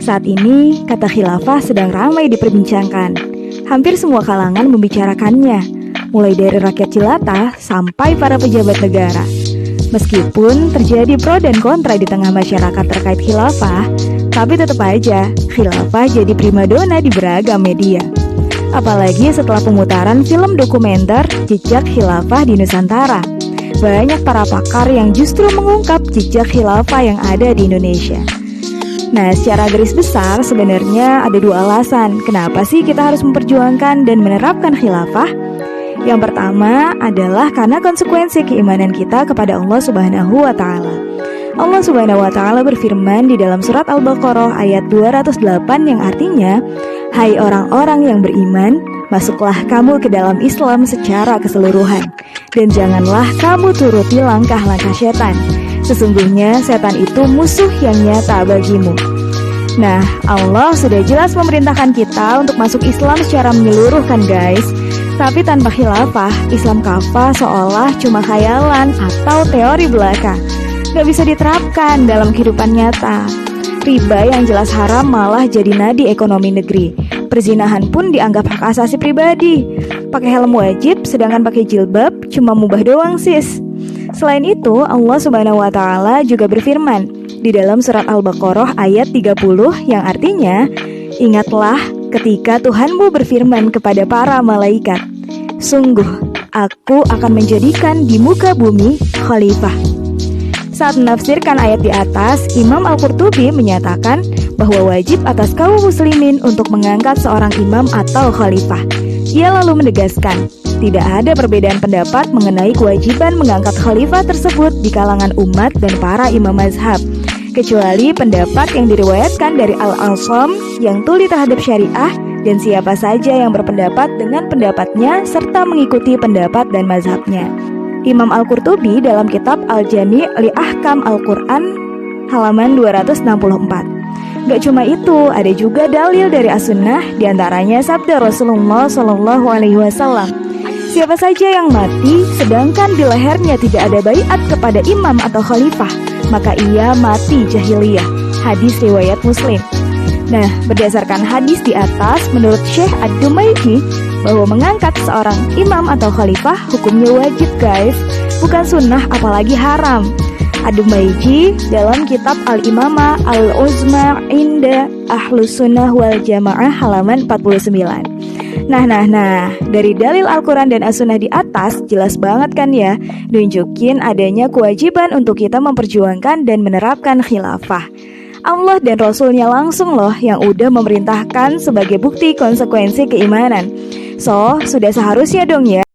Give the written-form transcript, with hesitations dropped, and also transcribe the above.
Saat ini, kata khilafah sedang ramai diperbincangkan. Hampir semua kalangan membicarakannya, mulai dari rakyat jelata sampai para pejabat negara. Meskipun terjadi pro dan kontra di tengah masyarakat terkait khilafah, tapi tetap aja khilafah jadi primadona di beragam media. Apalagi setelah pemutaran film dokumenter Jejak Khilafah di Nusantara. Banyak para pakar yang justru mengungkap jejak khilafah yang ada di Indonesia. Nah, secara garis besar sebenarnya ada dua alasan kenapa sih kita harus memperjuangkan dan menerapkan khilafah. Yang pertama adalah karena konsekuensi keimanan kita kepada Allah Subhanahu wa Ta'ala. Allah Subhanahu wa Ta'ala berfirman di dalam surat Al-Baqarah ayat 208 yang artinya, "Hai orang-orang yang beriman, masuklah kamu ke dalam Islam secara keseluruhan, dan janganlah kamu turuti langkah-langkah setan. Sesungguhnya setan itu musuh yang nyata bagimu." Nah, Allah sudah jelas memerintahkan kita untuk masuk Islam secara menyeluruh kan guys. Tapi tanpa khilafah, Islam kafah seolah cuma khayalan atau teori belaka. Gak bisa diterapkan dalam kehidupan nyata. Riba yang jelas haram malah jadi nadi ekonomi negeri. Perzinahan pun dianggap hak asasi pribadi. Pakai helm wajib, sedangkan pakai jilbab cuma mubah doang sis. Selain itu, Allah Subhanahu wa Ta'ala juga berfirman di dalam surat Al-Baqarah ayat 30 yang artinya, "Ingatlah ketika Tuhanmu berfirman kepada para malaikat, sungguh aku akan menjadikan di muka bumi khalifah." Saat menafsirkan ayat di atas, Imam Al-Qurtubi menyatakan bahwa wajib atas kaum muslimin untuk mengangkat seorang imam atau khalifah. Ia lalu menegaskan, tidak ada perbedaan pendapat mengenai kewajiban mengangkat khalifah tersebut di kalangan umat dan para imam mazhab, kecuali pendapat yang diriwayatkan dari Al-Alsam yang tuli terhadap syariah dan siapa saja yang berpendapat dengan pendapatnya serta mengikuti pendapat dan mazhabnya. Imam Al-Qurtubi dalam kitab Al-Jami' li Ahkam Al-Quran halaman 264. Gak cuma itu, ada juga dalil dari As-Sunnah, diantaranya sabda Rasulullah SAW. Siapa saja yang mati sedangkan di lehernya tidak ada baiat kepada imam atau khalifah, maka ia mati jahiliyah. Hadis riwayat Muslim. Nah, berdasarkan hadis di atas, menurut Syekh Ad-Dumaiji bahwa mengangkat seorang imam atau khalifah hukumnya wajib guys, bukan sunnah apalagi haram. Ad-Dumaiji dalam kitab Al-Imamah Al-Uzma Inda Ahlus Sunnah wal Jamaah halaman 49. Nah, dari dalil Al-Quran dan As-Sunnah di atas jelas banget kan ya, nunjukin adanya kewajiban untuk kita memperjuangkan dan menerapkan khilafah. Allah dan Rasulnya langsung loh yang udah memerintahkan sebagai bukti konsekuensi keimanan. So, sudah seharusnya dong ya